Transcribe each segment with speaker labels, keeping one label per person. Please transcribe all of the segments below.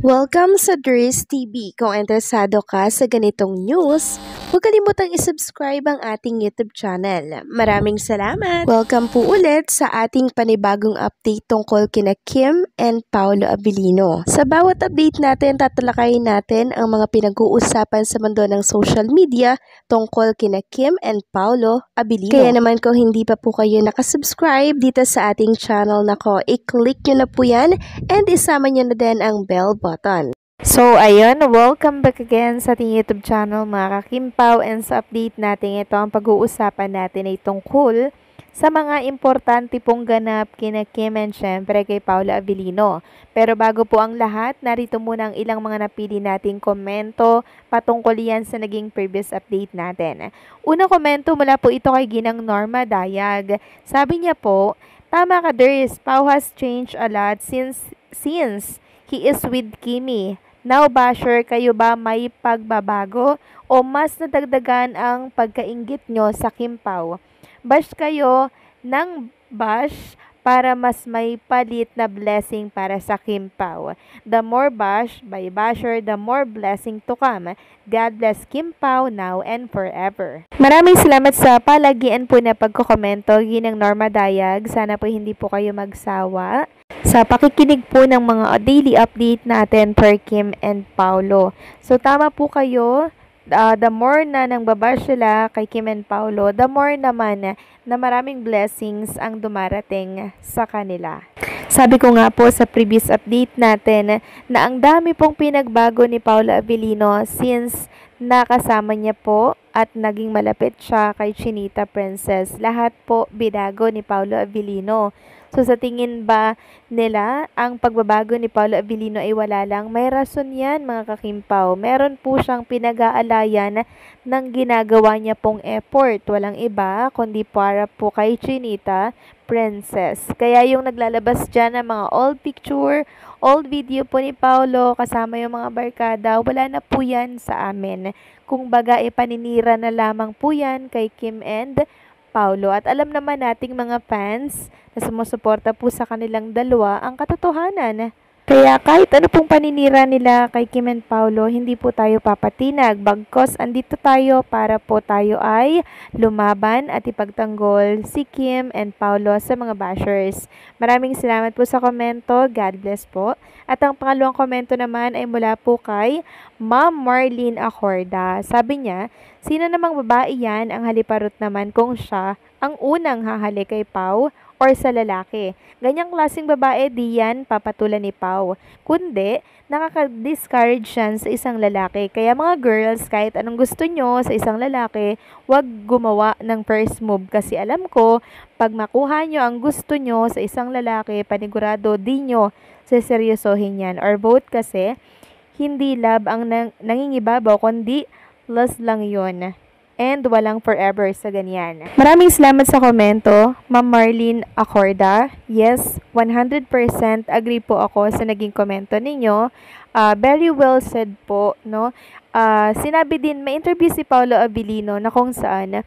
Speaker 1: Welcome sa Dris TV. Kung interesado ka sa ganitong news, huwag kalimutang isubscribe ang ating YouTube channel. Maraming salamat! Welcome po ulit sa ating panibagong update tungkol kina Kim and Paolo Abilino. Sa bawat update natin, tatalakayin natin ang mga pinag-uusapan sa mundo ng social media tungkol kina Kim and Paolo Abilino. Kaya naman kung hindi pa po kayo nakasubscribe dito sa ating channel nako, i-click nyo na po yan and isama nyo na din ang bell button.
Speaker 2: So, ayun, welcome back again sa ating YouTube channel mga kakimpaw, and sa update natin ito, ang pag-uusapan natin ay tungkol sa mga importante pong ganap kina Kim and syempre kay Paolo Abilino. Pero bago po ang lahat, narito muna ang ilang mga napili nating komento patungkol yan sa naging previous update natin. Unang komento mula po ito kay Ginang Norma Dayag. Sabi niya po, tama ka Dris, Pao has changed a lot since he is with Kimi. Now, basher, kayo ba may pagbabago o mas nadagdagan ang pagkainggit nyo sa Kim Pao? Bash kayo ng bash para mas may palit na blessing para sa Kim Pao. The more bash by basher, the more blessing to come. God bless Kim Pao now and forever. Maraming salamat sa palagian po na pagkokomento, Ginang Norma Dayag. Sana po hindi po kayo magsawa sa pakikinig po ng mga daily update natin per Kim and Paolo. So, tama po kayo. The more na nang babash sila kay Kim and Paolo, the more naman na maraming blessings ang dumarating sa kanila. Sabi ko nga po sa previous update natin na ang dami pong pinagbago ni Paolo Abilino since nakasama niya po at naging malapit siya kay Chinita Princess. Lahat po binago ni Paolo Abilino. So sa tingin ba nila ang pagbabago ni Paolo Abilino ay wala lang? May rason yan mga kakimpaw. Meron po siyang pinag-aalayan ng ginagawa niya pong effort. Walang iba kundi para po kay Chinita Princess. Kaya yung naglalabas dyan ng mga old picture, old video po ni Paolo kasama yung mga barkada, wala na po yan sa amin. Kung baga paninira na lamang po yan kay Kim and Paolo. At alam naman nating mga fans na sumusuporta po sa kanilang dalawa ang katotohanan. Kaya kahit ano pong paninira nila kay Kim and Paolo, hindi po tayo papatinag. Bagkos andito tayo para po tayo ay lumaban at ipagtanggol si Kim and Paolo sa mga bashers. Maraming salamat po sa komento. God bless po. At ang pangalawang komento naman ay mula po kay Ma'am Marlene Acorda. Sabi niya, sino namang babae yan ang haliparot naman kung siya ang unang hahali kay Pao or sa lalaki. Ganyang klaseng babae di yan papatulan ni Pao. Kundi, nakaka-discourage yan sa isang lalaki. Kaya mga girls, kahit anong gusto nyo sa isang lalaki, wag gumawa ng first move. Kasi alam ko, pag makuha nyo ang gusto nyo sa isang lalaki, panigurado di nyo seseryosohin yan. Or vote kasi, hindi love ang nangingibabaw, kundi lust lang yun. And walang forever sa ganyan. Maraming salamat sa komento, Ma'am Marlene Acorda. Yes, 100% agree po ako sa naging komento ninyo. Very well said po, no? Sinabi din, may interview si Paolo Abilino na kung saan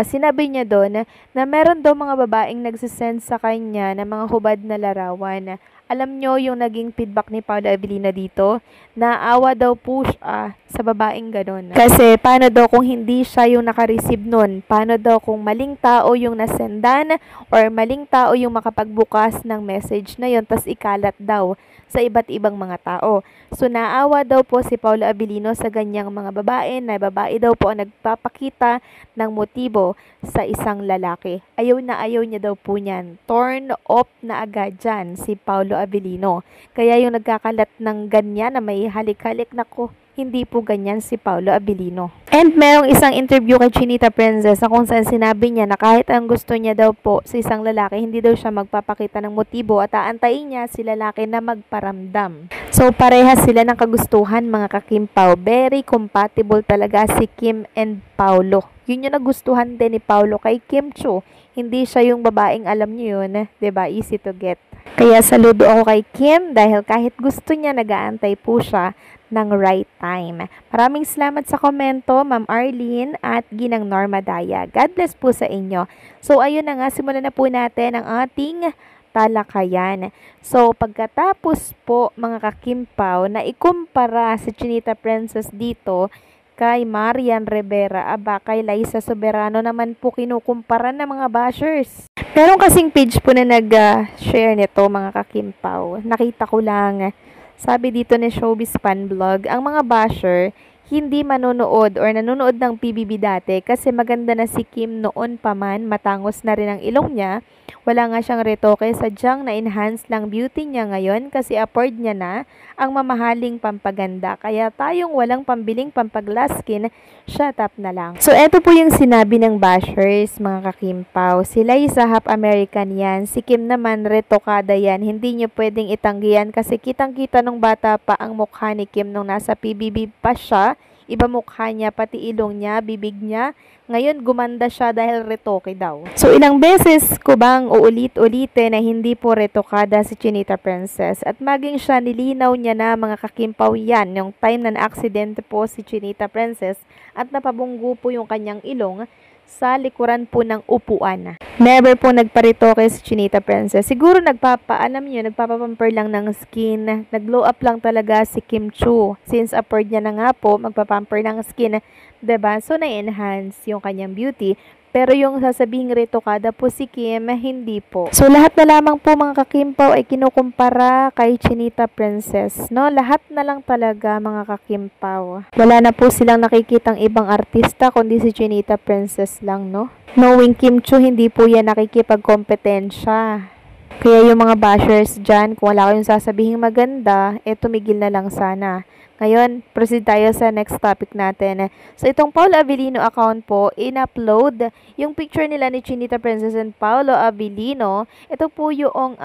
Speaker 2: sinabi niya doon na meron daw mga babaeng nagsisend sa kanya ng mga hubad na larawan. Alam nyo yung naging feedback ni Paolo Abilino dito? Naawa daw po siya sa babaeng ganon. Kasi paano daw kung hindi siya yung nakareceive nun? Paano daw kung maling tao yung nasendan or maling tao yung makapagbukas ng message na yun tas ikalat daw sa iba't ibang mga tao. So naawa daw po si Paolo Abilino sa ganyang mga babae na babae daw po ang nagpapakita ng motibo sa isang lalaki. Ayaw niya daw po niyan. Turn off na agad dyan si Paolo Abilino. Kaya yung nagkakalat ng ganyan na may halik-halik, nako, hindi po ganyan si Paolo Abilino. And merong isang interview kay Chinita Princess na kung saan sinabi niya na kahit ang gusto niya daw po sa isang lalaki, hindi daw siya magpapakita ng motibo at aantayin niya si lalaki na magparamdam. So parehas sila ng kagustuhan mga kakimpaw. Very compatible talaga si Kim and Paolo. Yun yung nagustuhan din ni Paolo kay Kim Cho. Hindi siya yung babaeng alam niyo yun, 'di ba? Easy to get. Kaya saludo ako kay Kim dahil kahit gusto niya, nag-aantay po siya ng right time. Maraming salamat sa komento, Ma'am Arlene at Ginang Norma Daya. God bless po sa inyo. So, ayun na nga, simulan na po natin ang ating talakayan. So, pagkatapos po mga kakimpaw na ikumpara si Chinita Princess dito kay Marian Rivera, aba kay Liza Soberano naman po kinukumpara ng mga bashers. Meron kasing page po na nag-share nito mga kakimpaw. Nakita ko lang, sabi dito ni Showbiz Fan Vlog, ang mga basher hindi manonood or nanonood ng PBB dati kasi maganda na si Kim noon pa man, matangos na rin ang ilong niya. Wala nga siyang retoke, sadyang na-enhance lang beauty niya ngayon kasi afford niya na ang mamahaling pampaganda. Kaya tayong walang pambiling pampaglass skin, shut up na lang. So, eto po yung sinabi ng bashers, mga kakimpaw. Sila isa half American yan. Si Kim naman, retokada yan. Hindi niyo pwedeng itanggihan kasi kitang-kita nung bata pa ang mukha ni Kim nung nasa PBB pa siya. Iba mukha niya, pati ilong niya, bibig niya. Ngayon, gumanda siya dahil retoke daw. So, ilang beses ko bang uulit-ulitin na hindi po retokada si Chinita Princess? At maging siya, nilinaw niya na mga kakimpaw yan, yung time na na-aksidente po si Chinita Princess at napabunggo po yung kanyang ilong sa likuran po ng upuan. Never po nagparitoke si Chinita Princess. Siguro nagpapapamper lang ng skin. Nag-glow up lang talaga si Kim Chu. Since afford niya na nga po, magpapamper ng skin. Diba? So, na-enhance yung kanyang beauty. Pero yung sasabing retokada po si Kim, hindi po. So, lahat na lamang po mga kakimpaw ay kinukumpara kay Chinita Princess. No? Lahat na lang talaga mga kakimpaw. Wala na po silang nakikitang ibang artista kundi si Chinita Princess lang, no? Knowing Kim Chu, hindi po yan nakikipagkompetensya. Kaya yung mga bashers dyan, kung wala kayong sasabihing maganda, tumigil na lang sana. Ngayon, proceed tayo sa next topic natin. So, itong Paolo Avellino account po, in-upload yung picture nila ni Chinita Princess and Paolo Avellino. Ito po yung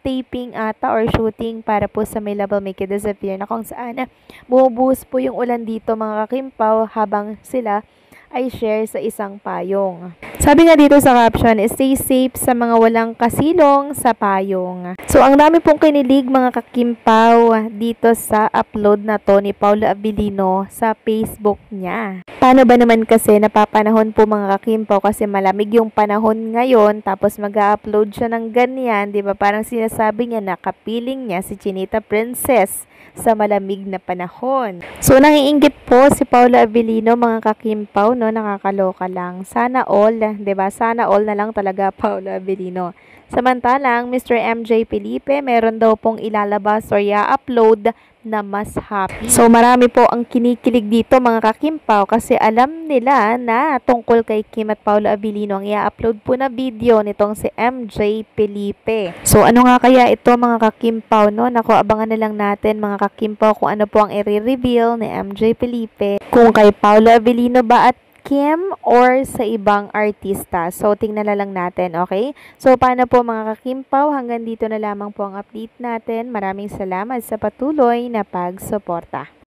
Speaker 2: taping ata or shooting para po sa My Love Will Make You Disappear na kung saan bumubuhos po yung ulan dito mga kakimpaw habang sila ay share sa isang payong. Sabi nga dito sa caption, stay safe sa mga walang kasilong sa payong. So, ang dami pong kinilig mga kakimpaw dito sa upload na to ni Paolo Avellino sa Facebook niya. Paano ba naman kasi napapanahon po mga kakimpaw kasi malamig yung panahon ngayon tapos mag-upload siya ng ganyan, di ba? Parang sinasabi niya na kapiling niya si Chinita Princess sa malamig na panahon. So, nangiinggit po si Paolo Avellino mga kakimpaw, no? Nakakaloka lang. Sana all, 'di ba? Sana all na lang talaga Paolo Avellino. Samantalang, Mr. MJ Felipe, meron daw pong ilalabas or i-upload na mas happy. So, marami po ang kinikilig dito mga kakimpaw kasi alam nila na tungkol kay Kim at Paolo Avellino ang i-upload po na video nitong si MJ Felipe. So, ano nga kaya ito mga kakimpaw, no? Naku, abangan na lang natin mga kakimpaw kung ano po ang i-reveal ni MJ Felipe. Kung kay Paolo Avellino ba at Kim or sa ibang artista. So, tingnan na lang natin, okay? So, paano po mga kakimpaw? Hanggang dito na lamang po ang update natin. Maraming salamat sa patuloy na pagsuporta.